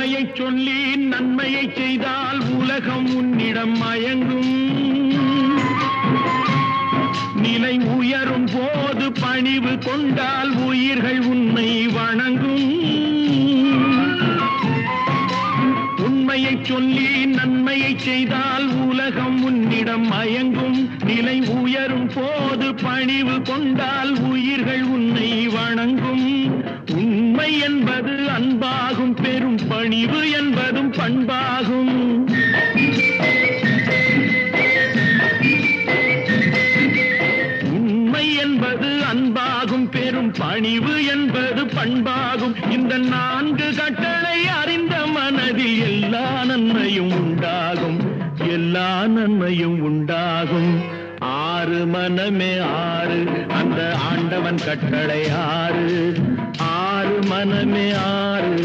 உண்மையை சொல்லி நன்மையை செய்தால் உலகம் உன்னிடம் மயங்கும். நிலை உயரும் போது பணிவு கொண்டால் உயிர்கள் உன்னை வணங்கும். உண்மையை சொல்லி நன்மையை செய்தால் உலகம் உன்னிடம் மயங்கும். நிலை உயரும் போது பணிவு கொண்டால் உயிர்கள் உன்னை வணங்கும். உண்மை என்பது அன்பாகும், பெரும் பணிவு என்பதும் பண்பாகும். உண்மை என்பது அன்பாகும், பெரும் பணிவு என்பது பண்பாகும். இந்த 4 கட்டளை அறிந்த மனதில் எல்லா நன்மையும் உண்டாகும், எல்லா நன்மையும் உண்டாகும். 6 மனமே 6, அந்த ஆண்டவன் கட்டளை 6. 6 மனமே 6.